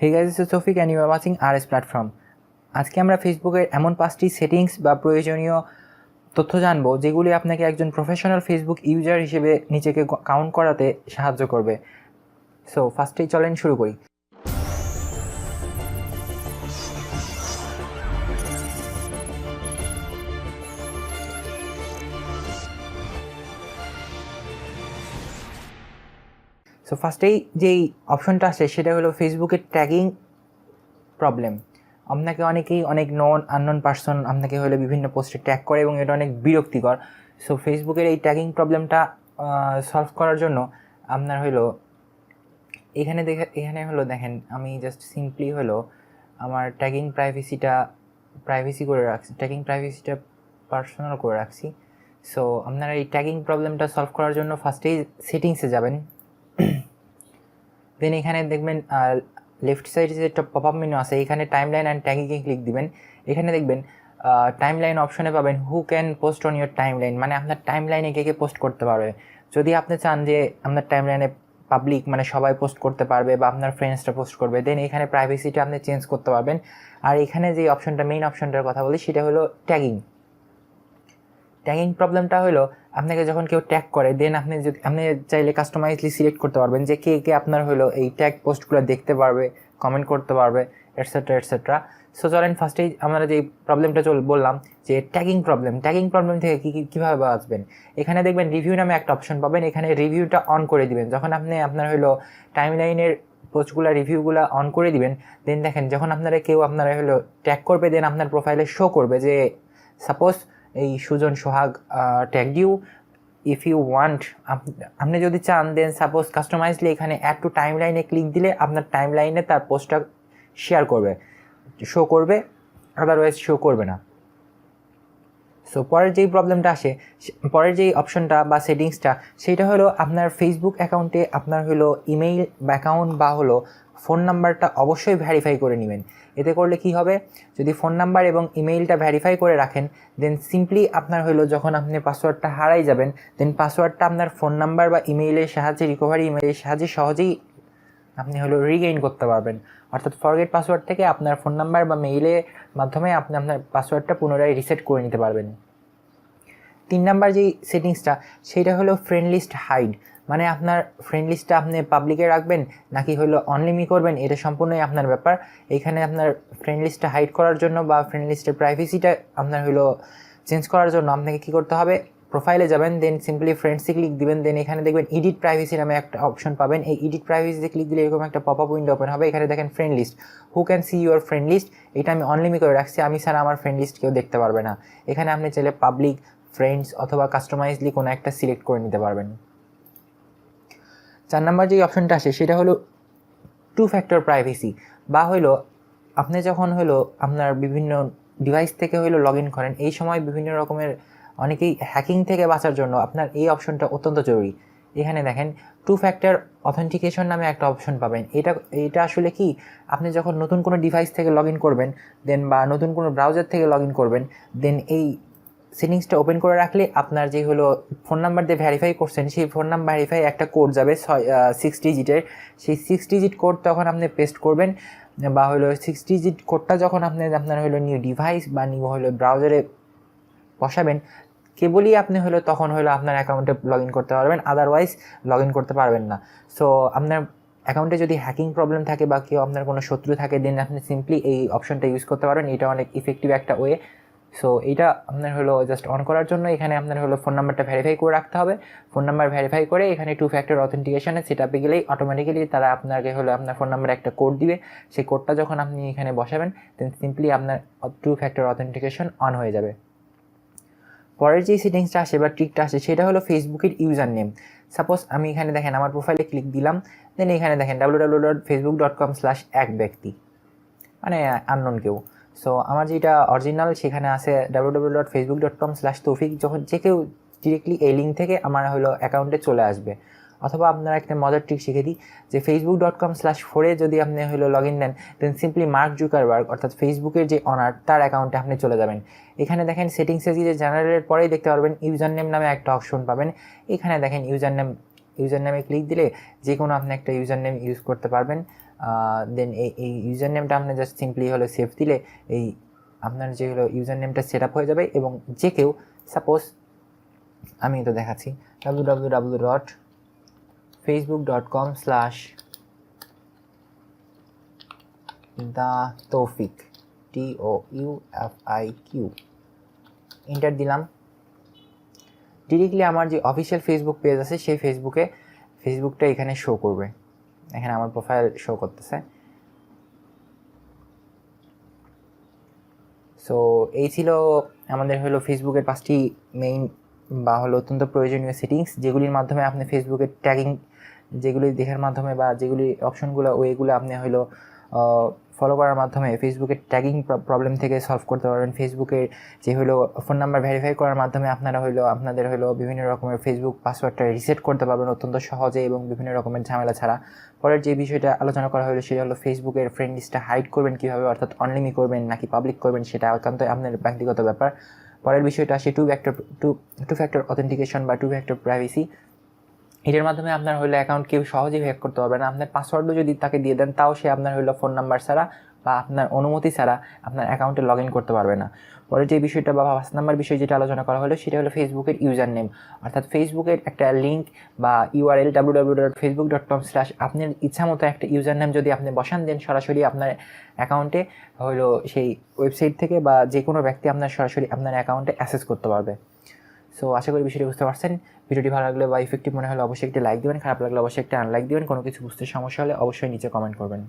Hey guys, this is Tofik and you are watching RS Platform. আজকে আমরা ফেসবুকের এমন 5টি সেটিংস বা প্রয়োজনীয় তথ্য জানবো যেগুলি আপনাকে একজন প্রফেশনাল ফেসবুক ইউজার হিসেবে নিজেকে কাউন্ট করাতে সাহায্য করবে। সো ফার্স্টেই চলেন শুরু করি। সো ফার্স্টেই যেই অপশনটা আসে সেটা হলো ফেসবুকের ট্যাগিং প্রবলেম। আপনাকে অনেক আননোন পার্সন আপনাকে হলো বিভিন্ন পোস্টে ট্যাগ করে এবং এটা অনেক বিরক্তিকর। সো ফেসবুকের এই ট্যাগিং প্রবলেমটা সলভ করার জন্য আপনার হলো এখানে হলো দেখেন, আমি জাস্ট সিম্পলি হলো আমার ট্যাগিং প্রাইভেসি করে রাখছি, ট্যাগিং প্রাইভেসিটা পার্সোনাল করে রাখছি। সো আপনারা এই ট্যাগিং প্রবলেমটা সলভ করার জন্য ফার্স্টেই সেটিংসে যাবেন, দেন এখানে দেখবেন লেফট সাইডে যে একটা পপ আপ মেনু আছে, এখানে টাইমলাইন অ্যান্ড ট্যাগিংয়ে ক্লিক দিবেন। এখানে দেখবেন টাইমলাইন অপশনে পাবেন who can post on your timeline, মানে আপনার টাইমলাইনে কে পোস্ট করতে পারবে। যদি আপনি চান যে আপনার টাইমলাইনে পাবলিক মানে সবাই পোস্ট করতে পারবে বা আপনার ফ্রেন্ডসরা পোস্ট করবে, দেন এখানে প্রাইভেসিটা আপনি চেঞ্জ করতে পারবেন। আর এখানে যে অপশনটা মেইন অপশনটার কথা বলি সেটা হলো ট্যাগিং প্রবলেমটা হলো আপনাকে যখন কেউ ট্যাগ করে, দেন আপনি চাইলে কাস্টমাইজলি সিলেক্ট করতে পারবেন যে কে আপনার হলো এই ট্যাগ পোস্টগুলো দেখতে পারবে, কমেন্ট করতে পারবে, এটসেট্রা। সো চলেন ফার্স্টেই আমরা যে প্রবলেমটা বললাম যে ট্যাগিং প্রবলেম থেকে কীভাবে বাঁচবেন। এখানে দেখবেন রিভিউ নামে একটা অপশন পাবেন, এখানে রিভিউটা অন করে দিবেন। যখন আপনি আপনার হলো টাইমলাইনের পোস্টগুলো রিভিউগুলো অন করে দিবেন, দেন দেখেন যখন কেউ হলো ট্যাগ করবে, দেন আপনার প্রোফাইলে শো করবে যে সাপোজ এই Sujon Sohag tag you, if you want, আপনি যদি চান দেন সাপোজ কাস্টমাইজলি এখানে অ্যাড টু টাইমলাইনে ক্লিক দিলে আপনার টাইমলাইনে তার পোস্টটা শো করবে, আদারওয়াইজ শো করবে না। সো পরের যেই অপশনটা বা সেটিংসটা সেইটা হলো আপনার ফেসবুক অ্যাকাউন্টে আপনার হলো ইমেইল বা অ্যাকাউন্ট বা হলো ফোন নাম্বারটা অবশ্যই ভেরিফাই করে নেবেন। এতে করলে কি হবে, যদি ফোন নাম্বার এবং ইমেইলটা ভেরিফাই করে রাখেন, দেন সিম্পলি আপনার হলো যখন আপনি পাসওয়ার্ডটা হারাই যাবেন, দেন পাসওয়ার্ডটা আপনার ফোন নাম্বার বা ইমেইলের সাহায্যে রিকভারি ইমেইলের সাহায্যে সহজেই আপনি হলো রিগেইন করতে পারবেন। অর্থাৎ ফরগেট পাসওয়ার্ড থেকে আপনার ফোন নাম্বার বা মেইলের মাধ্যমে আপনি আপনার পাসওয়ার্ডটা পুনরায় রিসেট করে নিতে পারবেন। 3 নাম্বার যেই সেটিংসটা সেইটা হলো ফ্রেন্ড লিস্ট হাইড, মানে আপনার ফ্রেন্ড লিস্টটা আপনি পাবলিকে রাখবেন নাকি হলো অনলিমি করবেন, এটা সম্পূর্ণই আপনার ব্যাপার। এখানে আপনার ফ্রেন্ড লিস্টটা হাইড করার জন্য বা ফ্রেন্ড লিস্টের প্রাইভেসিটা আপনার হলো চেঞ্জ করার জন্য আপনাকে কী করতে হবে, প্রোফাইলে যাবেন, দেন সিম্পলি ফ্রেন্ডসে ক্লিক দিবেন, দেন এখানে দেখবেন এডিট প্রাইভেসি নামে একটা অপশন পাবেন। এই এডিট প্রাইভেসিতে ক্লিক দিলে এরকম একটা পপ আপ উইন্ডো ওপেন হবে। এখানে দেখেন friend list, who can see your friend list, এটা আমি অনলিমি করে রাখছি, আমি ছাড়া আমার ফ্রেন্ড লিস্ট কেউ দেখতে পারবে না। এখানে আপনি চাইলে পাবলিক, ফ্রেন্ডস অথবা কাস্টমাইজলি কোনো একটা সিলেক্ট করে নিতে পারবেন। 4 নাম্বার যে অপশনটা আসে সেটা হলো 2 ফ্যাক্টর প্রাইভেসি, বা হলো আপনি যখন হলো আপনার বিভিন্ন ডিভাইস থেকে হলো লগ ইন করেন, এই সময় বিভিন্ন রকমের অনেকেই হ্যাকিং থেকে বাঁচার জন্য আপনার এই অপশনটা অত্যন্ত জরুরি। এখানে দেখেন 2 ফ্যাক্টর অথেন্টিকেশন নামে একটা অপশন পাবেন। এটা আসলে কি, আপনি যখন নতুন কোনো ডিভাইস থেকে লগ ইন করবেন, দেন বা নতুন কোনো ব্রাউজার থেকে লগ ইন করবেন, দেন এই সেটিংসটা ওপেন করে রাখলে আপনার যে হলো ফোন নাম্বার দিয়ে ভেরিফাই করছেন, সেই ফোন নাম্বার ভেরিফাই একটা কোড যাবে 6 ডিজিটের, সেই 6 ডিজিট কোড তখন আপনি পেস্ট করবেন, বা হলো 6 ডিজিট কোডটা যখন আপনার হলো নিউ ডিভাইস বা নিউ হলো ব্রাউজারে বসাবেন, কেবলই আপনি হলো তখন হলো আপনার অ্যাকাউন্টে লগ ইন করতে পারবেন, আদারওয়াইজ লগ ইন করতে পারবেন না। সো আপনার অ্যাকাউন্টে যদি হ্যাকিং প্রবলেম থাকে বা কেউ আপনার কোনো শত্রু থাকে, দেন আপনি সিম্পলি এই অপশনটা ইউজ করতে পারবেন। এটা অনেক ইফেক্টিভ একটা ওয়ে। সো এইটা আপনার হলো জাস্ট অন করার জন্য এখানে আপনার হলো ফোন নাম্বারটা ভেরিফাই করে রাখতে হবে। ফোন নাম্বার ভেরিফাই করে এখানে 2 ফ্যাক্টর অথেন্টিকেশনে সেট আপে গেলেই অটোমেটিক্যালি তারা আপনাকে হলো আপনার ফোন নাম্বারে একটা কোড দিবে। সেই কোডটা যখন আপনি এখানে বসাবেন, দেন সিম্পলি আপনার 2 ফ্যাক্টর অথেন্টিকেশন অন হয়ে যাবে। পরের যে সেটিংসটা আসে বা ট্রিকটা আসে সেটা হলো ফেসবুকের ইউজার নেম। সাপোজ আমি এখানে দেখেন আমার প্রোফাইলে ক্লিক দিলাম, দেন এখানে দেখেন www.facebook.com/একব্যক্তি, মানে আননোন কেউ। সো আমার যেটা অরিজিনাল সেখানে আছে www.facebook.com/তৌফিক, যখন যে কেউ ডিরেক্টলি এই লিঙ্ক থেকে আমার হলো অ্যাকাউন্টে চলে আসবে। অথবা আপনারা একটা মজার ট্রিক শিখে দিই যে facebook.com/4 যদি আপনি হলো লগ ইন দেন, দেন সিম্পলি মার্ক জুকারবার্গ অর্থাৎ ফেসবুকের যে অনার তার অ্যাকাউন্টে আপনি চলে যাবেন। এখানে দেখেন সেটিংসে যে জেনারেলের পরেই দেখতে পারবেন ইউজার নেম নামে একটা অপশন পাবেন। এখানে দেখেন ইউজার নেমে ক্লিক দিলে যে কোনো আপনি একটা ইউজার নেম ইউজ করতে পারবেন। দেন এই ইউজার নেমটা আপনি জাস্ট সিম্পলি হলো সেভ দিলে এই আপনার যে হলো ইউজার নেমটা সেট আপ হয়ে যাবে এবং যে কেউ সাপোজ আমি তো দেখাচ্ছি www.facebook.com/TheTawfiq TOUFIQ এন্টার দিলাম। ডিরেক্টলি আমার যে অফিসিয়াল ফেসবুক পেজ আছে সেই ফেসবুকটা এখানে শো করবে। এখানে আমার প্রোফাইল শো করতেছে। সো এই ছিল আমাদের হলো ফেসবুকের 5টি মেইন বা হলো অত্যন্ত প্রয়োজনীয় সেটিংস, যেগুলির মাধ্যমে আপনি ফেসবুকের ট্যাগিং যেগুলি দেখার মাধ্যমে বা যেগুলি অপশনগুলো ওইগুলো আপনি হলো ফলো করার মাধ্যমে ফেসবুকের ট্যাগিং প্রবলেম থেকে সলভ করতে পারবেন। ফেসবুকের যে হলো ফোন নাম্বার ভেরিফাই করার মাধ্যমে আপনাদের হলো বিভিন্ন রকমের ফেসবুক পাসওয়ার্ডটা রিসেট করতে পারবেন অত্যন্ত সহজে এবং বিভিন্ন রকমের ঝামেলা ছাড়া। পরের যে বিষয়টা আলোচনা করা হলো সেটা হলো ফেসবুকের ফ্রেন্ড লিস্টটা হাইড করবেন কীভাবে, অর্থাৎ অনলিমি করবেন নাকি পাবলিক করবেন সেটা একান্ত আপনার ব্যক্তিগত ব্যাপার। পরের বিষয়টা আসে টু ফ্যাক্টর অথেন্টিকেশন বা টু ফ্যাক্টর প্রাইভেসি। এটার মাধ্যমে আপনার হলো অ্যাকাউন্ট কেউ সহজেই হ্যাক করতে পারবে না। আপনার পাসওয়ার্ডও যদি তাকে দিয়ে দেন তাও সে আপনার হলো ফোন নাম্বার ছাড়া বা আপনার অনুমতি ছাড়া আপনার অ্যাকাউন্টে লগ ইন করতে পারবে না। পরে যে বিষয়টা বা 5 নাম্বার বিষয় যেটা আলোচনা করা হলো সেটা হলো ফেসবুকের ইউজার নেম, অর্থাৎ ফেসবুকের একটা লিঙ্ক বা URL www.facebook.com/ আপনার ইচ্ছা মতো একটা ইউজার নেম যদি আপনি বসান দেন সরাসরি আপনার অ্যাকাউন্টে হলো সেই ওয়েবসাইট থেকে বা যে কোনো ব্যক্তি আপনার সরাসরি আপনার অ্যাকাউন্টে অ্যাক্সেস করতে পারবে। সো আশা করি বিষয়টি বুঝতে পারছেন। ভিডিওটি ভালো লাগলে বা ইফেক্টিভ মনে হলে অবশ্যই একটি লাইক দিবেন, খারাপ লাগলে অবশ্যই একটা আনলাইক দিবেন। কোনো কিছু বুঝতে সমস্যা হলে অবশ্যই নিচে কমেন্ট করবেন।